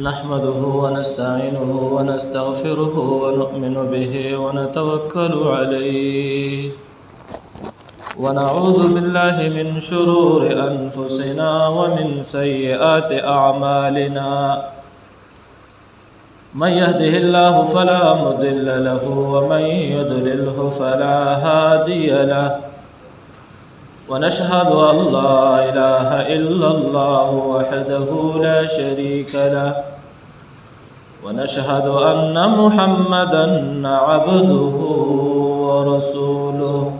نحمده ونستعينه ونستغفره ونؤمن به ونتوكل عليه ونعوذ بالله من شرور أنفسنا ومن سيئات أعمالنا من يهده الله فلا مضل له ومن يضلله فلا هادي له ونشهد أن لا إله إلا الله وحده لا شريك له ونشهد أن محمدا عبده ورسوله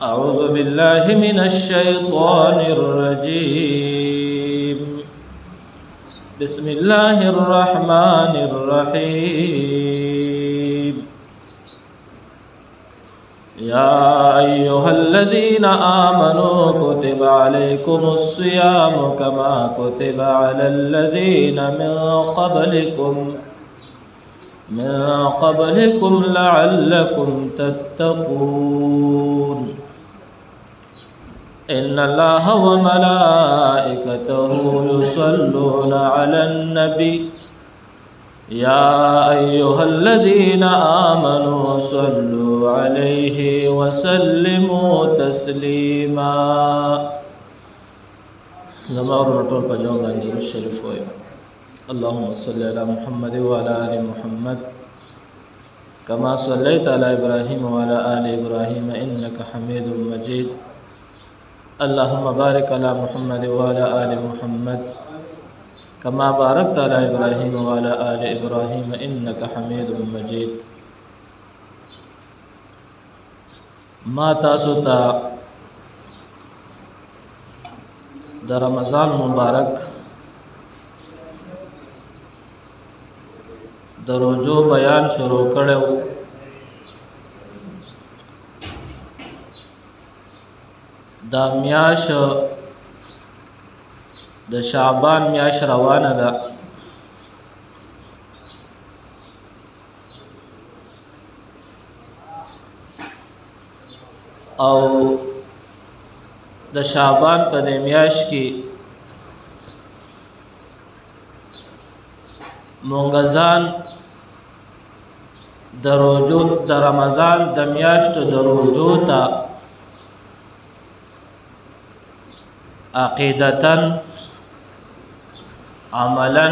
أعوذ بالله من الشيطان الرجيم بسم الله الرحمن الرحيم يا أيها الذين آمنوا كتب عليكم الصيام كما كتب على الذين من قبلكم لعلكم تتقون إن الله وملائكته يصلون على النبي يا أيها الذين آمنوا صلوا عليه وسلموا تسليما زمار رطول پجاو باندې الشريف وي اللهم صل على محمد وعلى آل محمد كما صليت على إبراهيم وعلى آل إبراهيم إنك حميد مجيد اللهم بارك على محمد وعلى آل محمد كما باركت على إبراهيم وعلى آل إبراهيم إنك حميد مجيد ما تاسو ته د رمضان مبارک د روزو بیان شروع کړو دا میاش د شعبان میاش روانه ده او د شعبان په د میاش کې مونږ د روزو د رمضان د میاشتو د روزو ته عقیدتاً عملاً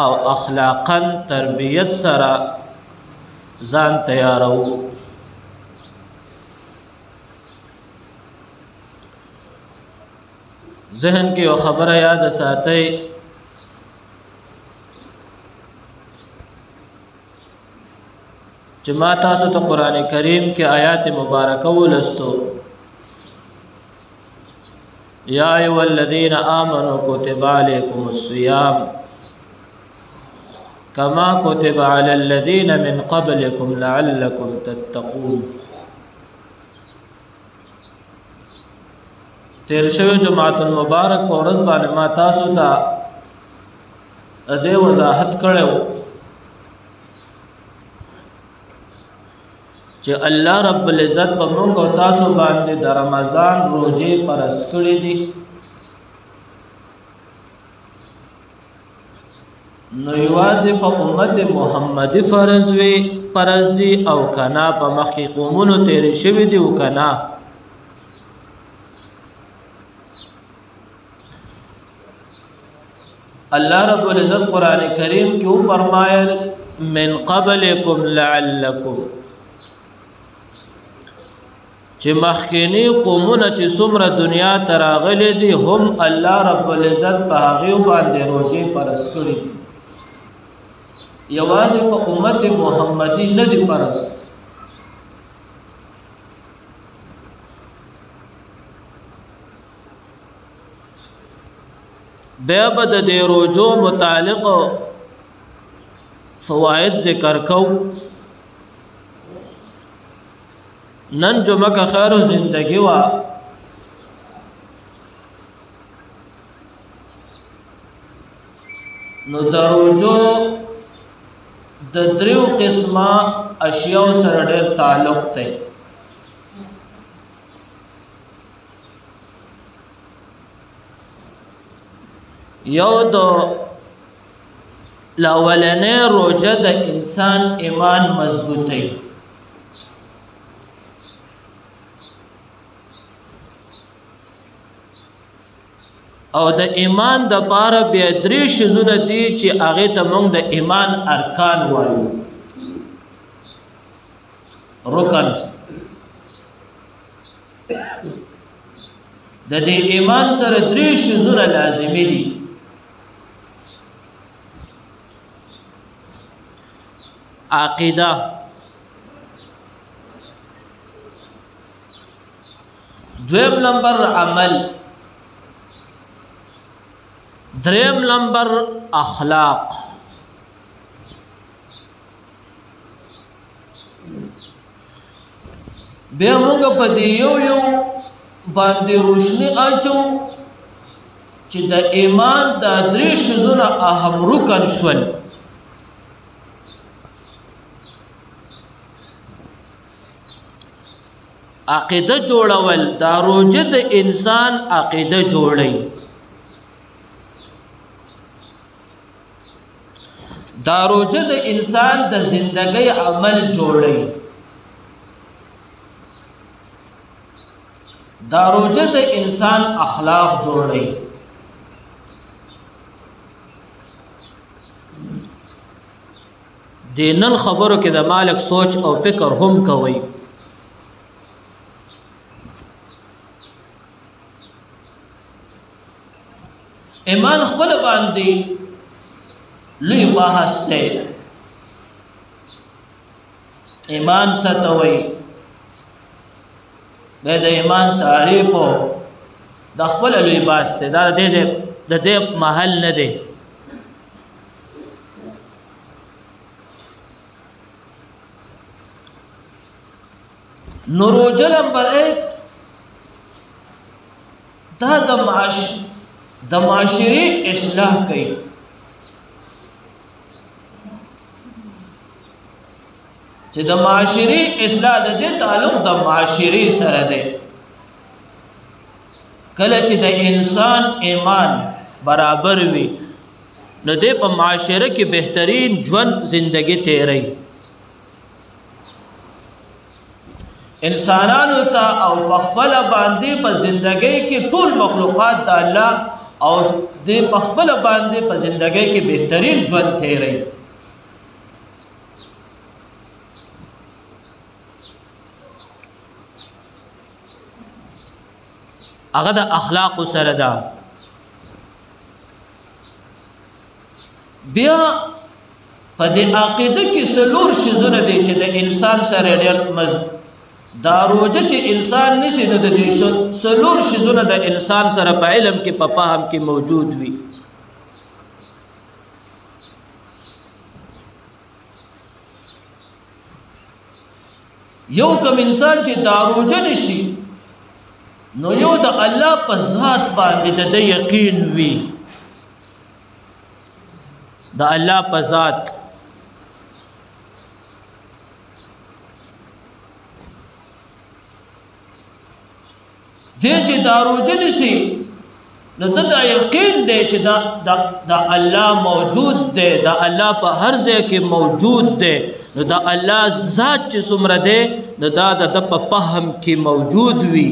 او اخلاقاً تربیت سره ځان تیارو ذهن کې یو خبره یاد ساتئ چې ما تاسو ته قرآن کریم کې آیات مبارکه ولستو یا ایها الذین آمنوا کتب علیکم الصیام کما کتب علی الذین من قبلکم لعلکم تتقون تیر شوی جماعت المبارک په ورځ باندې ما تاسو ته دې وضاحت کړو چې الله رب العزت په موږ او تاسو باندې د رمضان روزې فرض کړې دي نو یوازې په امت محمدي فرض دي او کنا په مخکې قومونو تیرې شوي دي او کنا الله رب العزت قرآن کریم کې فرمایل من قبلکم لعلکم چې مخکینی قومونه چې څومره دنیا ته راغلي دي هم الله رب العزت په هغې باندې روزې فرض کړي یوازې په امت محمدي نه دي فرض بیا به د دې روزو متعلق فواید ذکر کو نن جمعه کا خیر زندگی وا نو دروجو د دریو قسمه اشیاء سره ډېر تعلق دی یو د لاولنې روزه د انسان ایمان مضبوطی او د ایمان د پاره بیا درې شیزونه دي چې هغه ته موږ د ایمان ارکان وایو رکن د دې ایمان سره درې شیزونه لازمي دي عقیده دویم نمبر عمل دریم نمبر اخلاق بیا موږ په دې یو باندې روشنی اچو چې د ایمان د درې شیزونه اهم رکن شول عقیده جوړول دا روزه د انسان عقیده جوړي دا روزه د انسان د زندګۍ عمل جوړي دا روزه د انسان اخلاق جوړي دینن خبرو کې د مالک سوچ او فکر هم کوي ایمان خپل باندې لوی بحث دی ایمان ستوي د ایمان تعریف د خپل لوی بحث دی دا د دې محل نه دی نوروزه نمبر 1 دا د معاشري اصلاح کوي چې د معاشري اصلاح د دې تعلق د معاشري سره دی کله چې د انسان ایمان برابر وي نو د په معاشره کې بهترین ژوند زندگی تیری انسانانو ته او خپل باندې په زندگی کې ټول مخلوقات د الله او د خپل باندې په زندگی کې بهترین ژوند تیری هغه د اخلاق سره ده بیا په دې عقیده کې څلور شیزونه دي چې د انسان سره ډېر دا روزه چې انسان نشي نو د دې څلور شیزونه د انسان سره په علم کې په فهم کې موجود وي یو کوم انسان چې دا روزه نشي نو یو د الله په ذات باندې د یقین وي د الله په ذات دې چې دا روزه نشي نو د یقین دی چې دا الله موجود دی دا الله په هر ځای کې موجود دی نو دا الله ذات چې څومره دی نو دا د په فهم کې موجود وي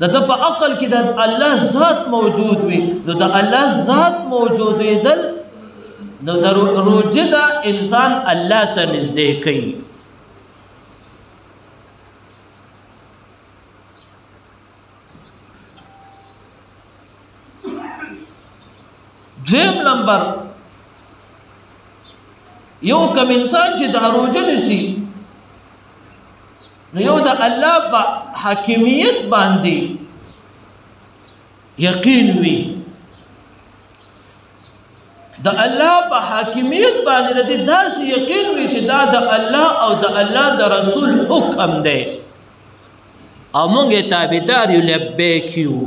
د په عقل کې د الله ذات موجود وي نو د الله ذات موجود ویدل نو د روزه دا انسان الله ته نږدې کوي دویم نمبر یو کوم انسان چې د روزه نشي نو یو د الله په حاکمیت باندې یقین وي د الله په حاکمیت باندې د داسې یقین وي چې دا د الله او د الله د رسول حکم دی او موږ یې تابعدار یو لبیک یو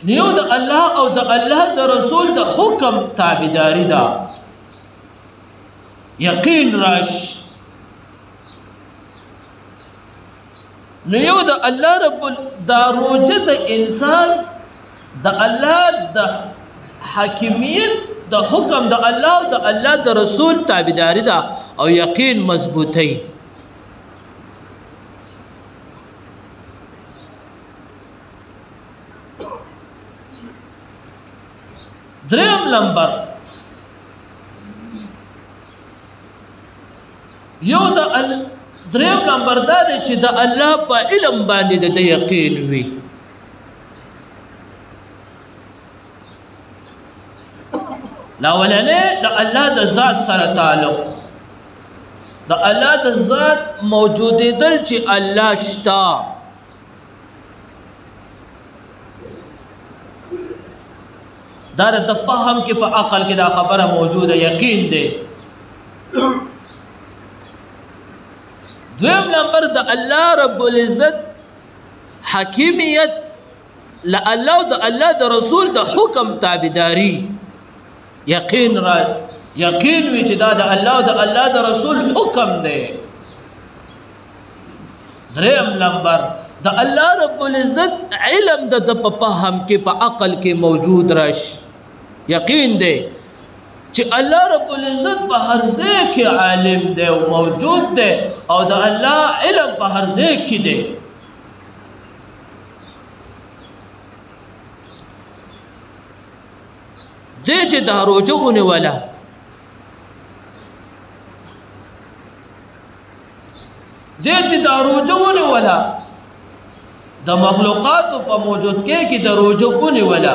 نیو د الله او د الله د رسول د حکم تابعداري ده یقین راشي. نو یو د الله رب دا روجه د انسان د الله د حاکمیت د حکم د الله او د الله د رسول تابعداري ده او یقین مضبوطی. دریم نمبر دریم نمبر دا دی چې د الله په علم باندې د یقین وي. لاولنې د الله د ذات سره تعلق، د الله د ذات موجودېدل چې الله شته. دا د فهم کې په عقل کې دا خبره موجوده، یقین دی. دویم نمبر د الله رب العزت حکیمیت، له الله او د الله د رسول د حکم تابعداري، یقین وي چې دا د الله او د الله د رسول حکم دی. دریم نمبر د الله رب العزت علم د په فهم کې په عقل کې موجود راشي، یقین دی چې الله رب العزت په هر ځای کې عالم دی او موجود دی او د الله علم په هر ځای کې دی. دی چې دا روجه ونیوله، د مخلوقاتو په موجودګۍ کې د روجه ونیوله،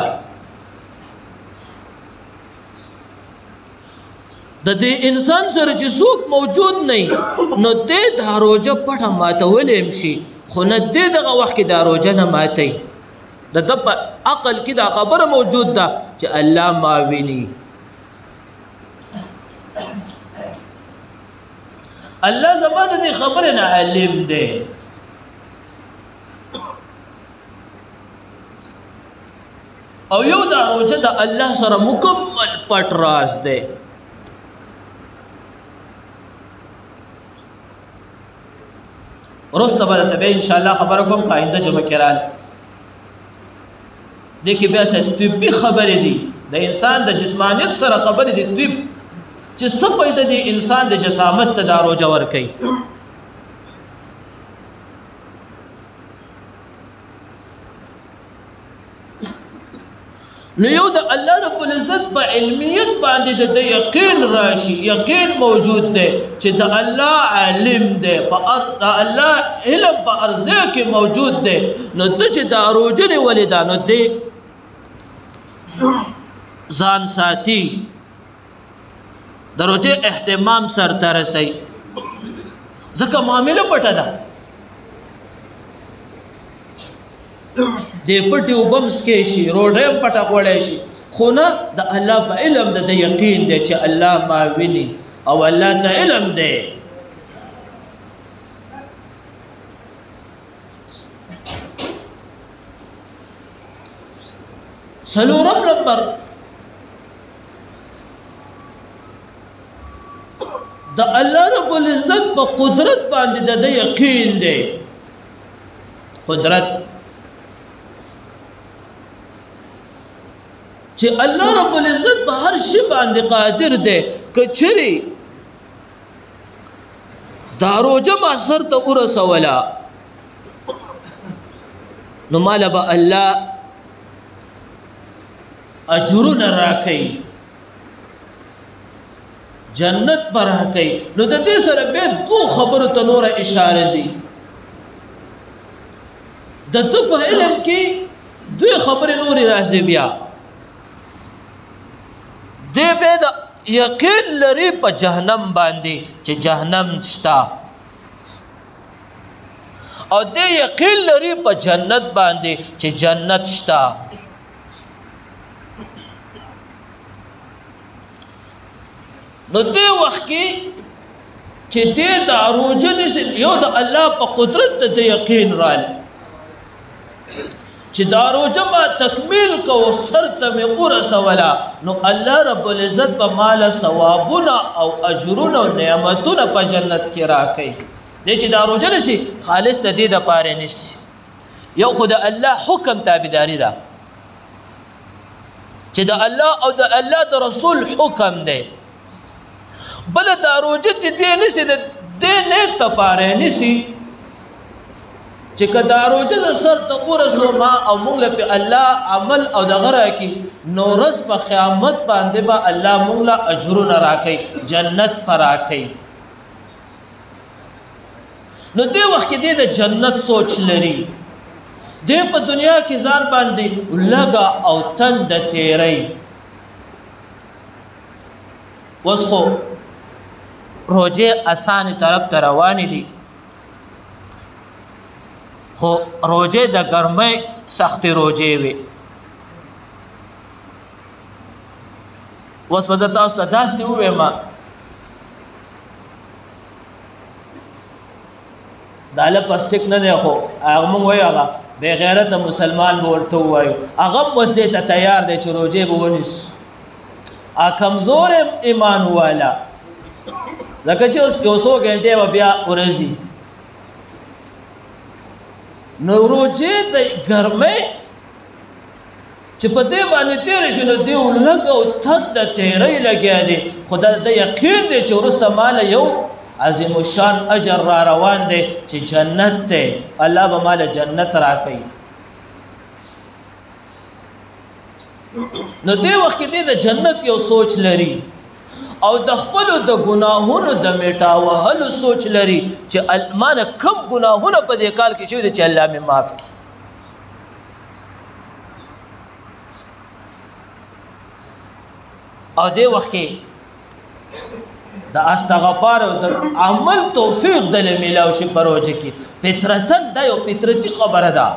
د دې انسان سره چې څوک موجود نه نو دې دا روجه پټه ماتولی هم شي، خو نه دې دغه وخت کې دا روجه نه ماتوي. د ده په عقل کې دا خبره موجود ده چې الله ما ویني. الله زما د دې خبرې نه علم دی. او یو دا روجه د الله سره مکمل پټ راز دی. وروسته به درته بیا انشاءالله خبره کوم که آینده جمعه کې راغله. دې کې بیا څه طبي خبرې دي، د انسان د جسمانیت سره خبرې دي، طب چې څه پیدا دي انسان د جسامت ته دا روجه ورکوي. نو یو د الله رب العزت په علمیت باندې د یقین راشي، یقین موجود دی چې د الله عالم دی، د الله علم په ارضه کې موجود دی. نو د چې دا روجه نیولې ده نو دی ځان ساتي، د روجې اهتمام سرته رسوي، ځکه معامله پټه ده. دې پټې اوبه هم څښی شي، روډۍ هم پټه خوړی شي، خو نه د الله په علم د یقین دی چې الله ما ویني او الله ته علم دی. څلورم نمبر د الله رب العزت په قدرت باندې د یقین دی. قدرت چې الله رب العزت په هر شي باندې قادر دی. که چېرې دا روجه ما سر ته ورسوله نو ماله به الله اجرونه راکوي، جنت به راکوي. نو د دې سره بیا دوه خبرو ته نوره اشاره ځي. د ده په علم کې دوی خبرې نورې راځي. بیا دی بیا د یقین لري په جهنم باندې چې جهنم شته، او دی یقین لري په جنت باندې چې جنت شته. نو دی وخت کې چې دی دا روجه نیسي، یو د الله په قدرت د یقین راغلی چې چې دا روژه ما تکمیل کو سر ته مې ورسوله نو الله رب العزت به ماله ثوابونه او اجرونه او نعمتونه په جنت کې راکوي. دی چې دا روژه نیسي خالص د دې دپاره نیسي. یو خو د الله حکم تابعداري ده چې د الله او د الله د رسول حکم دی. بله دا روژه چې دی نیسي د دې نیک دپاره نیسي چې که دا روژه د سر ته ورسوما او موږ له پې الله عمل او دغه راکړي نو ورځ په قیامت باندې به الله موږ له اجرونه راکوي جنت په راکوي. نو دې وخت کې دی د جنت سوچ لري. دی په دنیا کې ځان باندې لږه او تنده تیری. اوس خو روژې اسانې طرف ته روانې دي خو روژې د ګرمۍ سختې روژې وي. اوس به زه تاسو ته داسې ووایم دا لپسټک نه دی خو هغه موږ وایو هغه بې غیرته مسلمان به ورته ووایو هغه هم اوس دې ته تیار دی چې روژې به ونیسو. کمزور ایمان والا ځکه چې اوس یو څو ګنټې به بیا ورځي نو روژې د ګرمۍ چې په دې باندې تېرې شي نو دې لږ او تنده تیری لګیا دی خو دا د یقین دی چې وروسته ماله یو عظیم الشان اجر را روان دی چې جنت دی. الله به ماله جنت راکوي. نو دې وخت کې دی د جنت یو سوچ لري او د خپلو د ګناهونو د میټاوهلو سوچ لري چې ما نه کم ګناهونه په دې کال کې شوي دي چې الله مې معاف کړي. او دې وخت کې د استغفار او د عمل توفیق دله میلاو شي په روژه کې. فطرتن دا یو فطرتي خبره ده.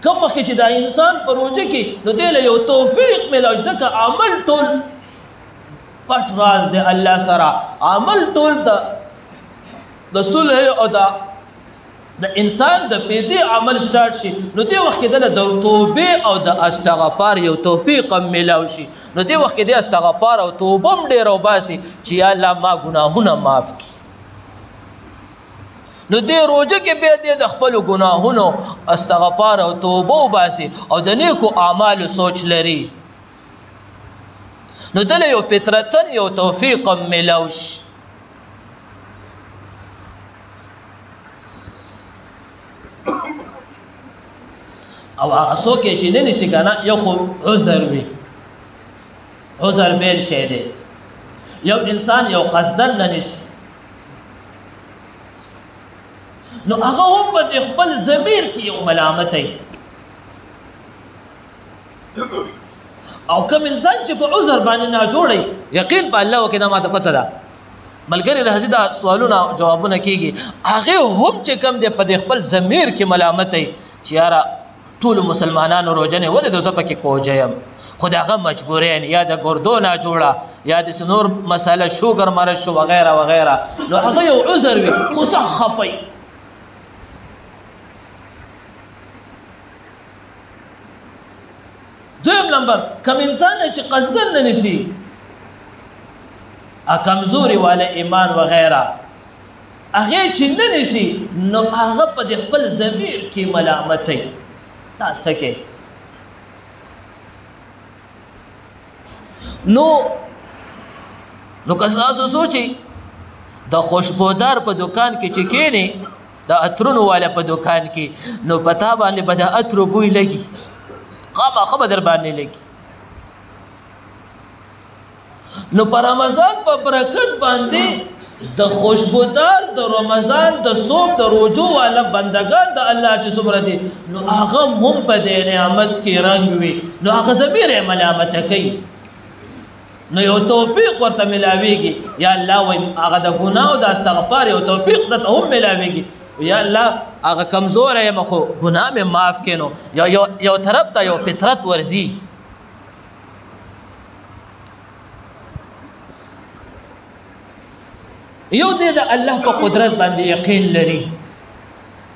کوم وخت چې دا انسان په روژه کې نو دی له یو توفیق میلاو شي ځکه عمل ټول پټ راز دی الله سره. عمل ټول د صلح او د انسان د پیدې عمل سٹارټ شي نو دې وخت کې دله د توبې او د استغفار یو توفیق هم میلاو شي. نو دې وخت کې د استغفار او توبه هم ډېر وباسي چې یا الله ما ګناهونه معاف کړي. نو دې روژه کې بیا دې د خپلو ګناهونو استغفار او توبه وباسي او د نیکو اعمالو سوچ لري نو دله یو فطرتن یو توفیق هم میلاو شي. او هغه څوک چې نه نیسي که نه یو خو عذر وي. عذر بیل شی دی. یو انسان یو قصدن نه نیسي نو هغه هم په خپل ضمیر کې یو ملامتی. او کوم انسان چې په عذر باندې ناجوړی یقین په الله وکړي دا ماته پته ده ملګري راځي دا سوالونه جوابونه کېږي هغې هم چې کوم دی په خپل ضمیر کې ملامتی چې یاره ټولو مسلمانانو روژه نه ولې زه پکې کوجه یم خو د هغه مجبورین یا د ګردو ناجوړه یا د نور مسله شوګر مرض شو وغیره وغیره نو هغه یو عذر وي خو سخت خفی. دویم نمبر کم انسان چې قصدن نه نیسي کمزوري والا ایمان وغیره هغې چې نه نیسي نو هغه په د خپل ضمیر کې ملامتی. دا څه کې نو که تاسو سوچئ د خوشبودار په دکان کې چې کښېنې د عطرونو والا په دکان کې نو په تا باندې به د عطرو بوی لګي خامخا به در باندې لګي. نو په رمضان په برکت باندې د خوشبودار د رمضان د صوم د روجو والا بندگان د الله چې څومره دي نو هغه هم په دې نعمت کې رنګ وي نو هغه ضمیر یې ملامته کوي نو یو توفیق ورته ملاویږي. یا الله وایي هغه د ګناه او د استغفار یو توفیق درته هم ملاویږي. یا الله هغه کمزوره یم خو ګناه مې معاف کړې نو یو طرف ته یو فطرت ورځي. یو دی د الله په قدرت باندې یقین لري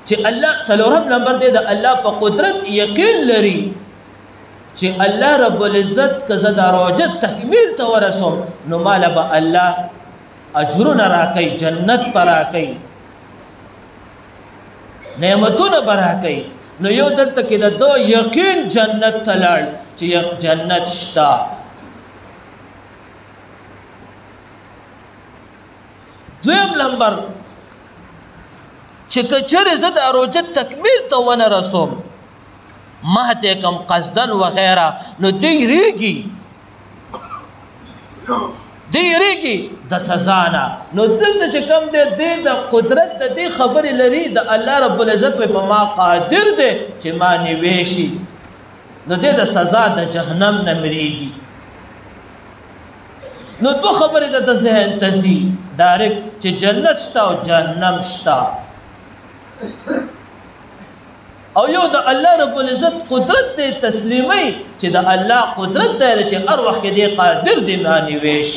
چې الله څلورم نمبر دی د الله په قدرت یقین لري چې الله رب العزت که زه دا روژه تکمیل ته ورسوم نو ماله به الله اجرونه راکوي جنت به راکوي نعمتونه به راکوي نو یو دلته کې د دو یقین جنت ته لاړ چې جنت شته دویم نمبر چې که چېرې زه دا روژه تکمیل ته ونه رسوم ماته کم قصدن وغیره نو دی ریږي د سزا نه نو دلته چې کم دی د قدرت د دې خبرې لري د الله رب العزت په ما قادر دی چې ما نیویشي نو دی د سزا د جهنم نه مریږي نو دو خبرې د ذهن ته ځي ډایرکټ چې جنت شته او جهنم شته او یو د الله رب العزت قدرت دی تسلیمي چې د الله قدرت دی چې هر وخت کې دی قادر دی معنی ویش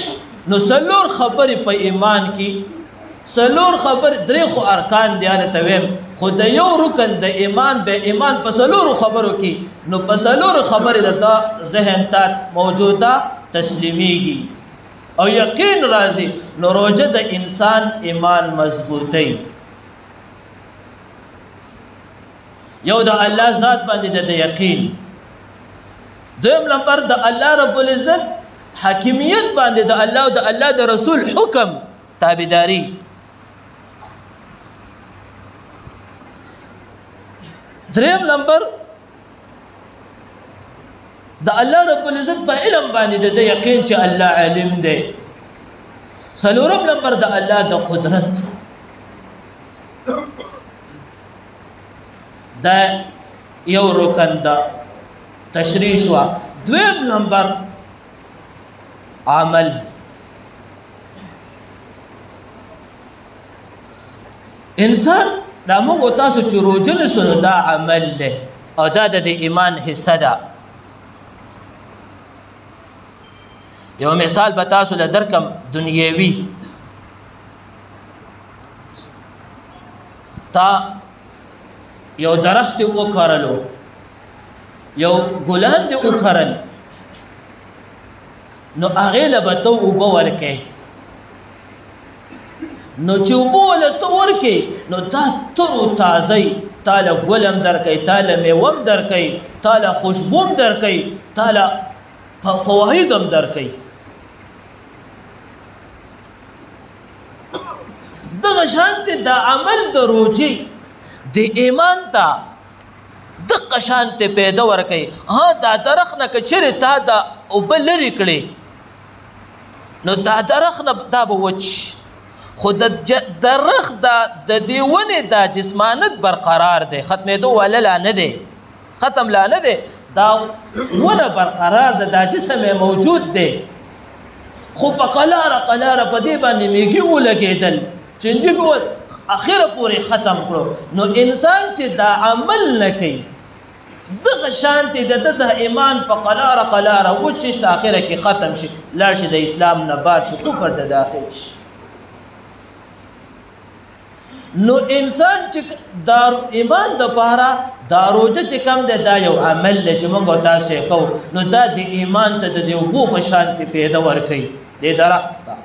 نو څلور خبرې په ایمان کې څلور خبرې درې خو ارکان دی هلته ویم خو د یو رکن د ایمان به ایمان په څلورو خبرو کې نو په څلورو خبرې د ذهن ته موجوده تسلیمیږي او یقین راځي نو روژه د انسان ایمان مضبوطی یو د الله ذات باندې د یقین دویم نمبر د الله رب العزت حاکمیت باندې د الله او د الله د رسول حکم تابعداري دریم نمبر د الله رب العزت په علم باندې د یقین چې الله علم دی څلورم نمبر د الله د قدرت دا یو رکن دا تشریح شو دویم نمبر عمل انسان دا موږ تاسو چې روژه نیسو نو دا عمل دی او دا د ایمان حصه ده یو مثال به تاسو له درکم دنیوي تا یو درخت وکرلو یو ګلان دی وکرل نو هغې له به ته اوبه ورکې نو چې اوبه له ته ورکې نو دا تر و تازه تا له ګل هم درکوي تا له میوه هم درکوي تا له خوشبو هم درکوي تا له فواید هم درکوي دغه شانتې دا عمل د روژې د ایمان ته دغه شانتې پیدا ورکوي ها دا درخت نه که چېرې تا دا اوبه لرې کړې نو دا درخت نه دا به وچ خو د درخت د دې ونې دا جسمانت برقرار دی ختمېدو والا لا نه دی ختم لا نه دی دا ونه برقرار ده دا جسم موجود دی خو په قلاره په دې باندې میږي ولګېدل چې نجیب اخره پورې ختم کړو نو انسان چې دا عمل نه کوي دغه شانتې د ایمان په قلاره وچ شي اخره کې ختم شي لاړ شي د اسلام نه بار شي کفر د داخل شي نو انسان چې دا ایمان د پاره دا روژه چې کوم دی دا یو عمل دی چې موږ تاسو یې کوو نو دا د ایمان ته د اوبو په شانتې پیدا ورکوي د درخت ته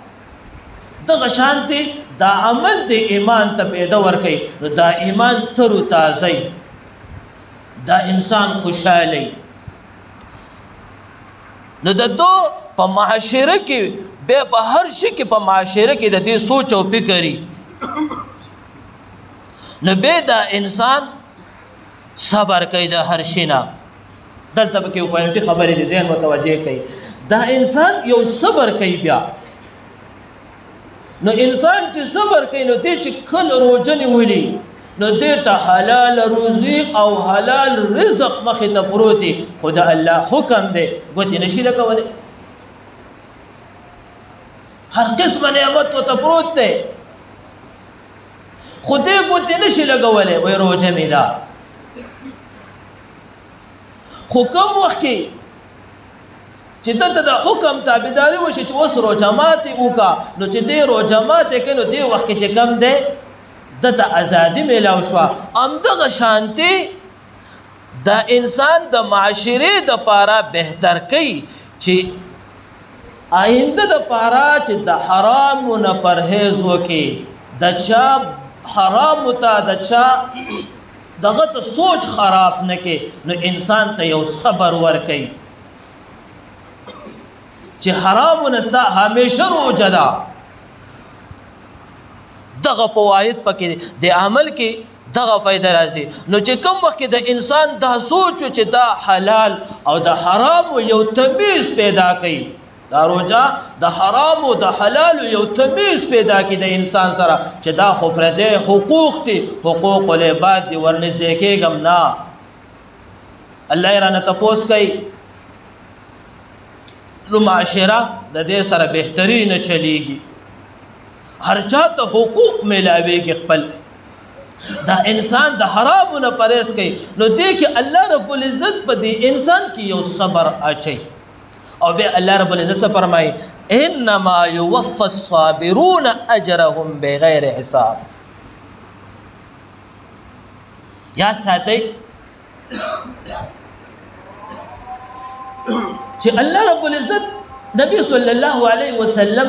دغه شانتې دا عمل د ایمان ته پیدا ورکوي نو دا ایمان تر و تازه دا انسان خوشحالی نو د دو په معاشره کې بیا په هر شي کې په معاشره کې د دې سوچ او فکري نو بیا دا انسان صبر کوي د هر شي نه دلته پکې یو پوینټي خبرې د ذهن متوجه کوي دا انسان یو صبر کوي بیا نو انسان چې صبر کوي نو دې چې کله روژه نیولي نو دې ته حلال روزي او حلال رزق مخې ته پروت دی خو د الله حکم دی ګوتې نشي لګولی هر قسمه نعمت ورته پروت دی خو دې ګوتې نشي لګولی وایي روژه مې ده خو کوم وخت کې چې دلته د حکم تابعداري وشي چې اوس روژه ماتې وکړه نو چې دې روژه ماتې کوي نو دې وخت کې چې کم دی دته ازادي میلاو شوه. همدغه شانتې د انسان د معاشرې دپاره بهتر کوي چې آینده دپاره چې د حرامو نه پرهیز وکړي، د چا حرامو ته د چا دغه ته سوچ خراب نه کړي، نو انسان ته یو صبر ورکوي چې حرامو نه ستا همیشه روجه ده. دغه فواید پکې د عمل کې دغه فایده راځي. نو چې کوم وخت کې د انسان دا سوچ چې دا حلال او د حرامو یو تمیز پیدا کوي، دا روجه د حرامو د حلالو یو تمیز پیدا کوي د انسان سره چې دا خو پردی حقوق دي، حقوق العباد دي، ورنږدې کېږم نه. الله یې رانه تپوس کوي. نو معاشره د دې سره بهترینه چلیږي، هر چا ته حقوق میلاویږي خپل. دا انسان د حرامو نه پرهیز کوي، نو دې کې الله رب العزت په دې انسان کې یو صبر اچي. او بیا الله رب العزت فرمایي انما یوفى الصابرون اجرهم بغیر حساب. یاد ساتئ چې الله رب العزت نبی صلی الله علیه وسلم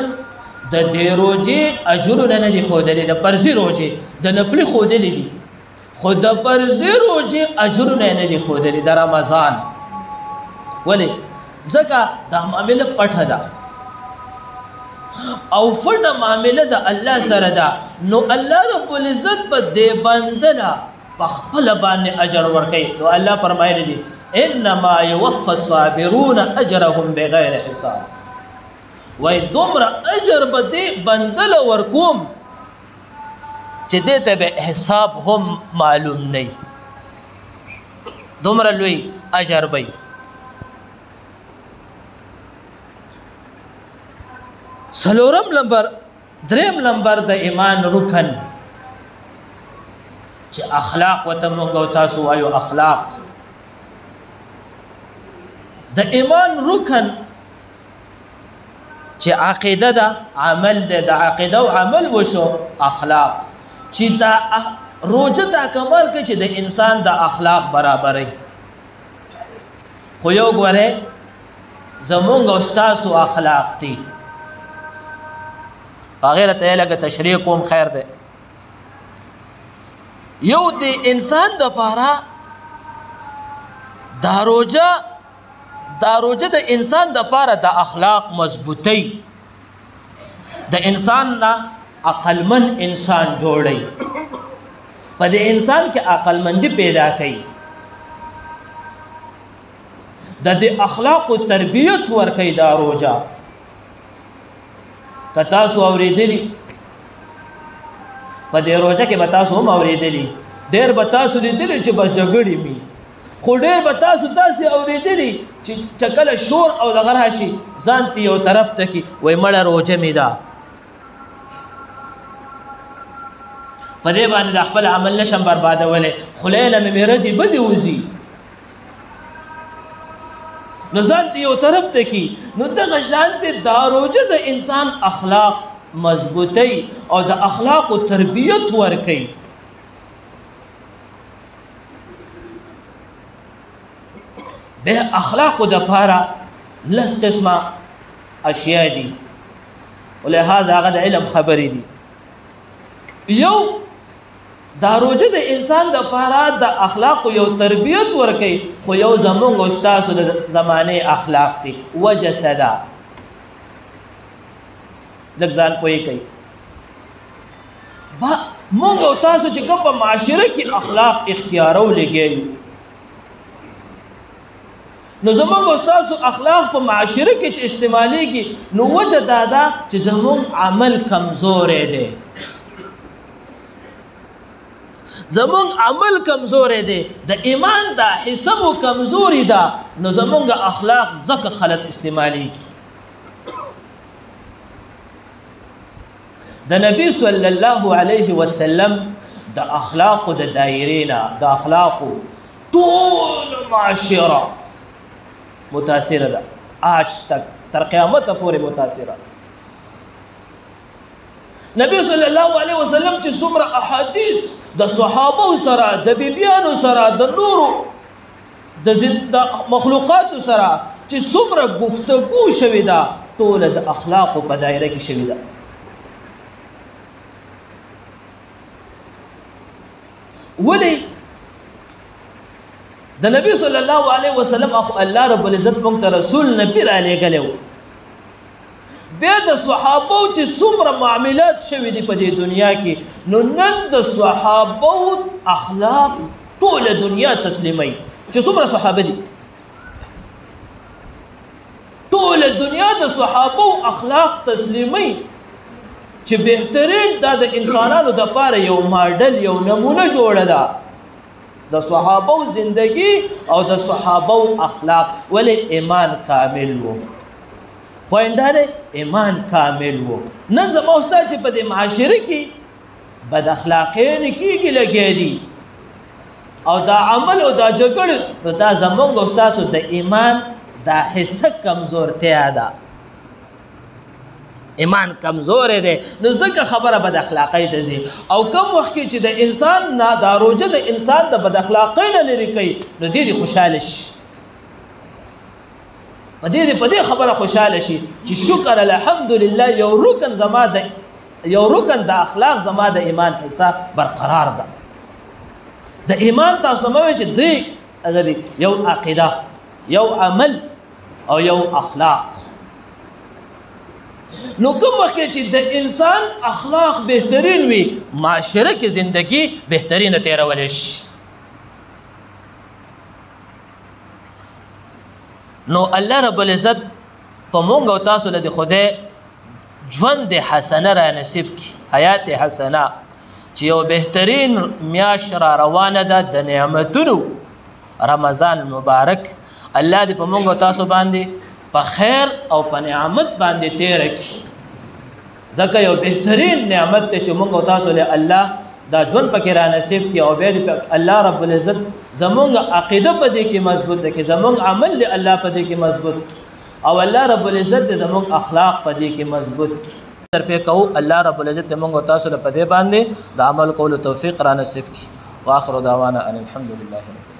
د دې روجې اجرونه نه دي ښودلي، د فرضي روجې د نفلي ښودلي دي، خو د فرضي روجې اجرونه نه دي ښودلي د رمضان. ولې؟ ځکه دا معامله پټه ده او پټه معامله د الله سره ده. نو الله رب العزت په دې بنده له په خپله باندې اجر ورکوي. نو الله فرمایلی دي انما یوفى الصابرون اجرهم بغیر حساب. وای دومره اجر به دې بنده له ورکوم چې دې ته به حساب هم معلوم نه، دومره لوی اجر به. څلورم نمبر، دریم نمبر د ایمان رکن چې اخلاق ورته موږ او تاسو وایو. اخلاق د ایمان رکن چې عقیده ده، عمل ده، د عقیده او عمل وشو اخلاق. چې دا روجه دا کمال کوي چې د انسان د اخلاق برابرۍ. خو یو ګورئ زمونږ او ستاسو اخلاق دي، هغې ته یې لږه تشریح کوم، خیر دی. یو د انسان دپاره دا روجه د انسان دپاره د اخلاق مضبوطی، د انسان نه عقلمن انسان جوړی، په دې انسان کې عقلمندي پیدا کوي، د دې اخلاقو تربیت ورکوي دا روجه. که تاسو اورېدلي په دې روجه کې به تاسو هم اورېدلي، ډېر به تاسو لیدلي چې بس جګړې مي، خو ډېر به تاسو داسې اورېدلي چې کله شور او دغه راشي ځان ته یو طرف ته کي وایي مړه روجه مې ده. په دې باندې د خپل عمل نشم بربادولی، خولۍ نه مې ردې بدې وځي، نو ځان ته یو طرف ته کي. نو دغه شانتې دا روجه د انسان اخلاق مضبوطی او د اخلاقو تربیت ورکوي. به اخلاقو دپاره لس قسمه اشیاء دي، ولهذا هغه د علم خبرې دي. یو دا روجه د انسان دپاره د اخلاقو یو تربیت ورکوي، خو یو زمونږ او ستاسو د زمانې اخلاق دي. وجه څه ده؟ لږ ځان پوهې کوي. مونږ او تاسو چې کوم په معاشره کې اخلاق اختیارو لګوي، نو زمونږ او ستاسو اخلاق په معاشره کې چې استعمالیږي، نو وجه دا ده چې زمونږ عمل کمزوری دی، زمونږ عمل کمزوری دی، د ایمان دا حصه مو کمزوري ده، نو زمونږ اخلاق ځکه خلط استعمالیږي. د نبی صلی الله علیه وسلم د اخلاقو د دایرې نه، د اخلاقو ټول معاشره متاثره ده، آج تک تر قیامت پورې متاثره. نبی صلی الله علیه وسلم چې څومره احادیث د صحابه سره د بیبیانو سره د نورو د مخلوقات سره چې څومره گفتگو شوې ده ټول د اخلاق په دایره کې شوې ده. ولی د نبی صلی الله علیه وسلم اخو الله رب العزت موږ ته رسول نبی را لېږلی و. بیا د صحابو چې څومره معاملات شوي دي په دې دنیا کې نو نن د صحابو اخلاق ټوله دنیا تسلیموي. چې څومره صحابه دي ټوله دنیا د صحابو اخلاق تسلیموي چې بهترین دا د انسانانو دپاره یو ماډل یو نمونه جوړه ده د صحابو زندگی او د صحابو اخلاق. ولې ایمان کامل و. پوینټ دا دی ایمان کامل و. نن زما ستا چې په دې معاشره کې بد اخلاقیان کېږي لګیا دي او دا عمل او دا جګړه نو دا زمونږ او ستاسو د ایمان دا حصه کمزورتیا ده. ایمان کمزور دی نو ځکه خبره بد اخلاقۍ ته ځي او کم وخت کې چې د انسان نه دا روژه د انسان د بد اخلاقۍ نه لرې کوي نو دې خوشحاله شي په دې خبره خوشحاله شي چې شکر الحمدلله یو رکن د اخلاق زما د ایمان حصه برقرار ده. د ایمان تاسو نه وایي چې درې دي یو عقیده یو عمل او یو اخلاق. نو کوم وخت چې د انسان اخلاق بهترین وي معاشره کې زندگی بهترینه تیرولی شي. نو الله رب العزت په مونږ او تاسو له د خدای ژوند حسنه را نصیب کړي حیات حسنه چې یو بهترین میاشت را روانه ده د نعمتونو رمضان مبارک. الله دې په مونږ او تاسو باندې په خیر او په نعمت باندې تیره کړي ځکه یو بهترین نعمت دی چې مونږ او تاسو له الله دا ژوند پکې را نصیب کړي او بیا الله رب العزت زمونږ عقیده په دې کې مضبوط ده کې زمونږ عمل له الله په دې کې مضبوط او الله رب العزت زمونږ اخلاق په دې کې مضبوط کړي. تر په کو الله رب العزت مونږ او تاسو له په دې باندې د عمل کولو توفیق را نصیب کړي. واخر دعوانا ان الحمد لله.